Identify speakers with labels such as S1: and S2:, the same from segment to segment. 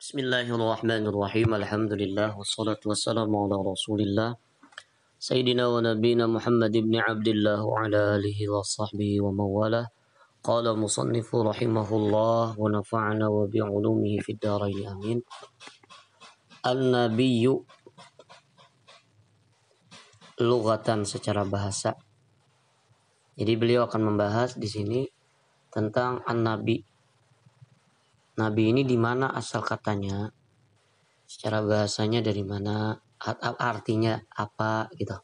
S1: Bismillahirrahmanirrahim. Alhamdulillah wassalatu wassalamu ala Rasulillah Sayyidina wa nabiyina Muhammad ibn Abdullah wa ala alihi wa sahbihi wa mawalah. Qala musannifu rahimahullah wa nafa'ana wa bi'ulumihi fid dharain amin. An-nabiyyu lughatan, secara bahasa. Jadi beliau akan membahas di sini tentang an-nabi. Nabi ini di mana asal katanya, secara bahasanya dari mana, artinya apa gitu.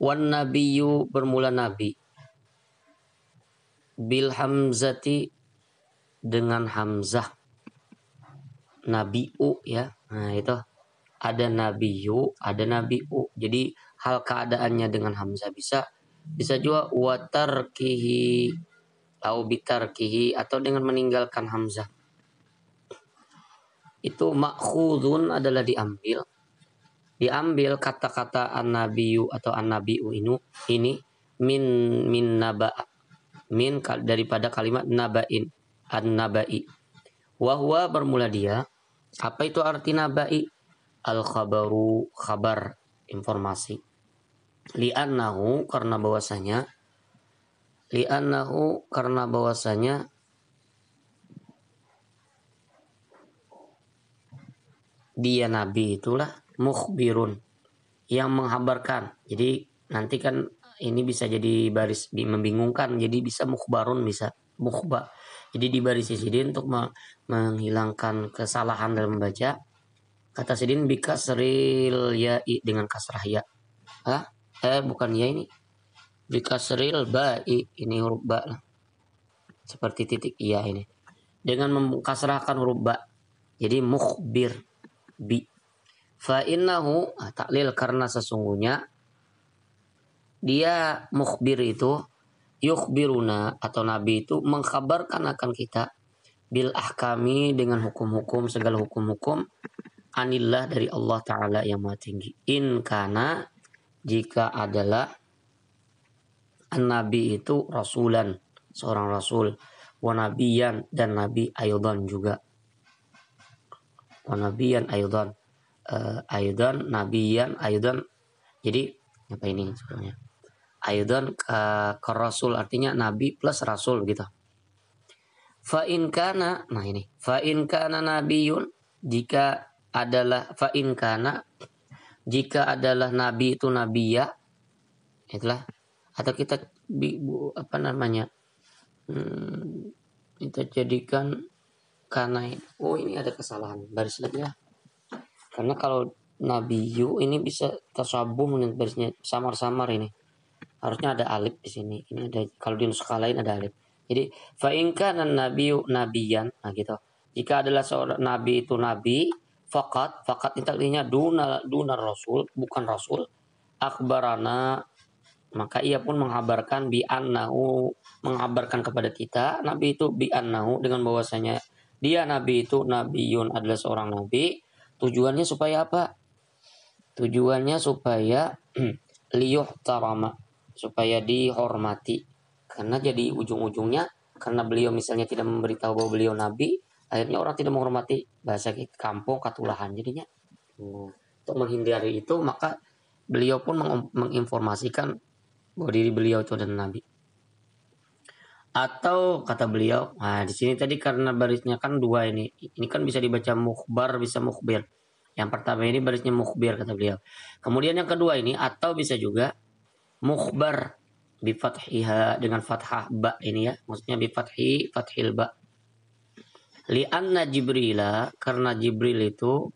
S1: Wan nabiyyu bermula nabi, bil hamzati dengan hamzah, nabiu ya. Nah itu ada nabiyu, ada nabiu. Jadi hal keadaannya dengan hamzah bisa juga watarkihi atau bitarkihi, atau dengan meninggalkan hamzah. Itu ma'khudun adalah diambil kata-kata an-nabiyyu atau an-nabiu ini min naba, min daripada kalimat nabain, an-nabai. Wa huwa bermula dia. Apa itu arti nabai? Al-khabaru, khabar, informasi. Li'annahu karena bahwasanya dia nabi itulah mukhbirun, yang menghabarkan. Jadi nanti kan ini bisa jadi baris membingungkan, jadi bisa mukhbarun, bisa mukhba. Jadi di baris sidin untuk menghilangkan kesalahan dalam membaca. Kata sidin bikasril ya'i, dengan kasrah ya. Bukan ya ini. Bikasril ba'i, ini huruf ba lah. Seperti titik iya ini. Dengan mengkasrahkan huruf ba. Jadi mukhbir bi. Fa innahu taklil, karena sesungguhnya dia mukhbir itu yukhbiruna, atau nabi itu mengkhabarkan akan kita bil ahkami, dengan hukum-hukum, segala hukum-hukum, anillah, dari Allah Ta'ala yang maha tinggi. In kana, jika adalah an-nabi itu rasulan, seorang rasul, wa nabiyan, dan nabi aydan juga, wa nabiyan aydan, nabiyan aydan. Jadi apa ini sebenarnya? Aydan ke rasul, artinya nabi plus rasul gitu. Fa in kana, nah ini, fa in kana nabiyun, jika adalah nabi itu nabiya, itulah. Atau kita kita jadikan karena ini ada kesalahan baris lagi ya. Karena kalau nabiyu ini bisa tasabuh dengan barisnya samar-samar, ini harusnya ada alif di sini. Ini ada, kalau di nuskah lain ada alif. Jadi fa in kana nabiyyu nabiyan, nah gitu. Jika adalah seorang nabi itu nabi, fakat itu artinya duna rasul, bukan rasul. Akhbarana, maka ia pun menghabarkan bi annahu, menghabarkan kepada kita nabi itu bi annahu, dengan bahwasanya dia nabi itu nabiyun, adalah seorang nabi. Tujuannya supaya apa? Tujuannya supaya liyuhtarama, supaya dihormati. Karena jadi ujung-ujungnya, karena beliau misalnya tidak memberitahu bahwa beliau nabi, akhirnya orang tidak menghormati, bahasa kampung katulahan jadinya. Untuk menghindari itu, maka beliau pun menginformasikan bahwa diri beliau itu adalah nabi. Atau kata beliau, nah di sini tadi karena barisnya kan dua ini kan bisa dibaca mukhbar, bisa mukhbir. Yang pertama ini barisnya mukhbir kata beliau. Kemudian yang kedua ini, atau bisa juga mukhbar bi fathiha, dengan fathah ba ini ya, maksudnya bi fathil ba. Li anna Jibrila, karena Jibril itu,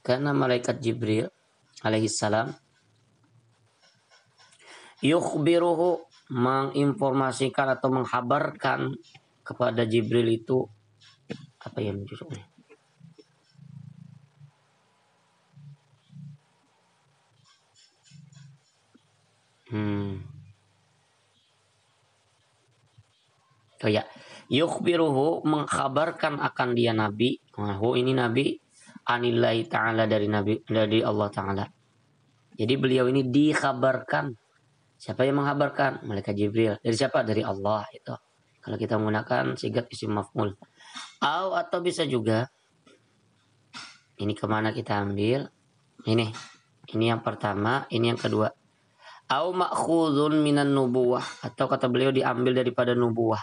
S1: karena malaikat Jibril alaihi salam, yukhbiruhu, menginformasikan atau menghabarkan kepada Jibril itu, apa yang menjurusnya? Oh ya, yukhbiruhu, mengkhabarkan akan dia nabi. Ini nabi anillahi ta'ala, dari Allah Ta'ala. Jadi beliau ini dikhabarkan. Siapa yang menghabarkan? Malaikat Jibril. Dari siapa? Dari Allah itu. Kalau kita menggunakan sigat isim maf'ul. Atau bisa juga, ini kemana kita ambil? Ini yang pertama, ini yang kedua. Au ma'khudun minan nubuwah, atau kata beliau diambil daripada nubuwah.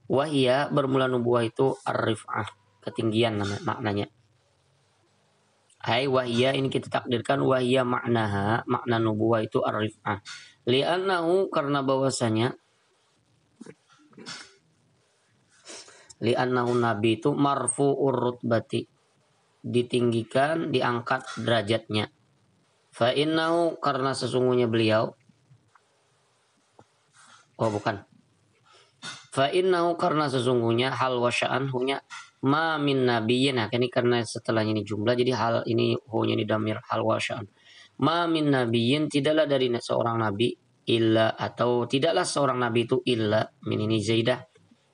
S1: Wahia, bermula nubuwah itu ar-rif'ah, ketinggian maknanya. Hai wahia, ini kita takdirkan wahia maknaha, makna nubuwah itu ar-rif'ah. Li'annahu, karena bahwasanya li'annahu nabi itu marfu'ur rutbati, ditinggikan, diangkat derajatnya. Fa'innahu, karena sesungguhnya beliau, Fa'innahu, karena sesungguhnya hal wasya'anhunya ma min nabiyyin. Nah, ini karena setelahnya ini jumlah, jadi hal ini hunya ini damir hal wasya'an. Ma min nabiyyin, tidaklah dari seorang nabi, illa, atau tidaklah seorang nabi itu illa, min ini zaidah,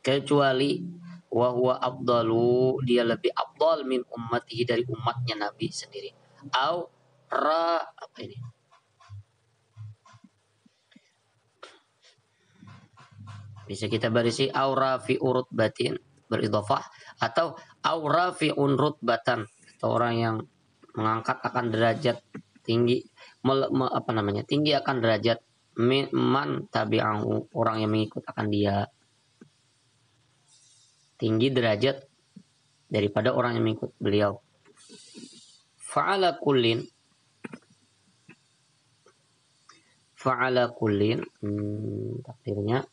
S1: kecuali wa huwa afdalu, dia lebih afdal min ummatihi, dari umatnya nabi sendiri. Au apa ini? Bisa kita barisi aura fi urut batin beridhafah, atau aura fi unrut batan, atau orang yang mengangkat akan derajat tinggi, tinggi akan derajat man tabi'ahu, orang yang mengikut akan dia, tinggi derajat daripada orang yang mengikut beliau. Fa'ala kullin takdirnya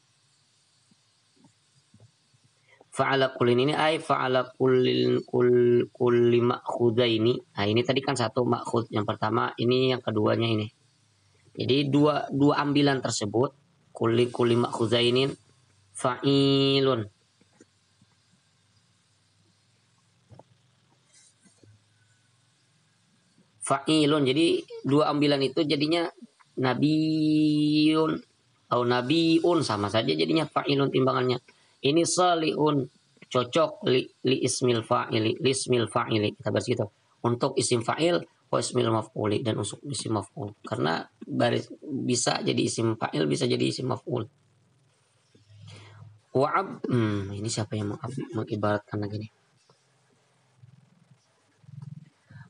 S1: fa'ala kullin ini fa'ala kulli ma'khudaini. Nah, ini tadi kan satu ma'khud yang pertama, ini yang keduanya ini. Jadi dua ambilan tersebut, kulli ma'khudainin fa'ilun. Fa'ilun, jadi dua ambilan itu jadinya nabiyun atau nabiun, sama saja jadinya fa'ilun timbangannya. Ini salihun, cocok li ismil fa'ili, kita bahas gitu. Untuk isim fa'il wa ismil maf'uli, dan untuk isim maf'ul. Karena bisa jadi isim fa'il, bisa jadi isim maf'ul. Ini siapa yang mengibaratkan lagi nih?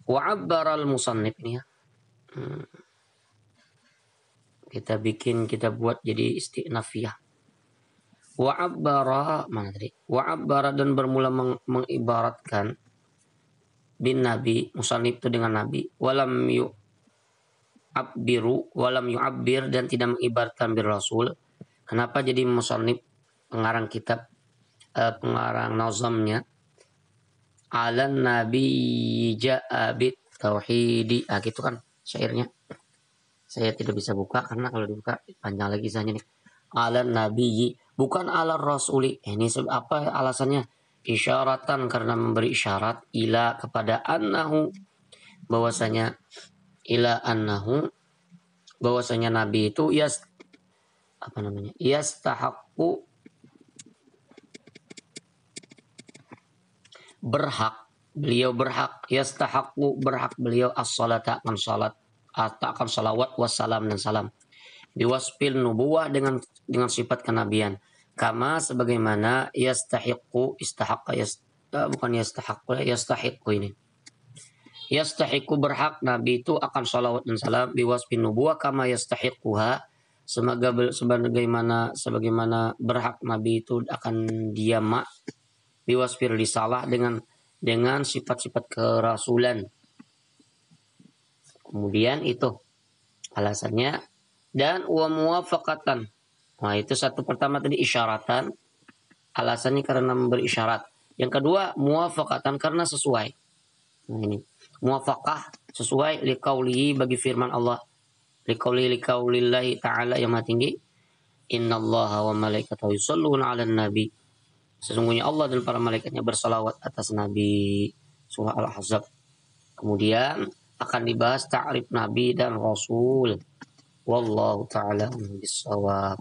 S1: Wa'abbaral musannif ini ya. Kita buat jadi isti'nafiyah. Wa'abbara, mana tadi? Wa'abbara, dan bermula mengibaratkan bin nabi, musannif itu dengan nabi, walam yu'abbir, dan tidak mengibaratkan bir rasul. Kenapa jadi musannif, pengarang kitab, pengarang nazamnya, alan nabi ja'a bit tauhidi. Gitu kan syairnya. Saya tidak bisa buka karena kalau dibuka panjang lagi kisahnya nih. Alan nabi, bukan ala rasuli. Ini apa alasannya? Isyaratan, karena memberi isyarat, ila, kepada annahu, bahwasanya nabi itu yastahaqqu, beliau berhak, yastahaqqu, berhak beliau as-salata, akan salat, atau akan salawat, wassalam, dan salam, biwasfil nubuwah, dengan sifat kenabian, kama, sebagaimana yastahiqqu ini yastahiqqu, berhak nabi itu akan salawat dan salam, biwasfil nubuwah kama yastahiqquha, sebagaimana berhak nabi itu akan dia biwasfil risalah, dengan sifat-sifat kerasulan. Kemudian itu alasannya, dan wa muwafaqatan. Nah, itu satu pertama tadi isyaratan, alasannya karena memberi isyarat. Yang kedua muwafaqatan, karena sesuai. Nah, ini muwafaqah, sesuai, liqaulihi, bagi firman Allah, liqaulillahi ta'ala yang maha tinggi, innallaha wa malaikatahu yusholluna 'alan nabi, sesungguhnya Allah dan para malaikatnya bersalawat atas nabi. Surah Al-Ahzab. Kemudian akan dibahas ta'rif nabi dan rasul. Wallahu ta'ala bissawab.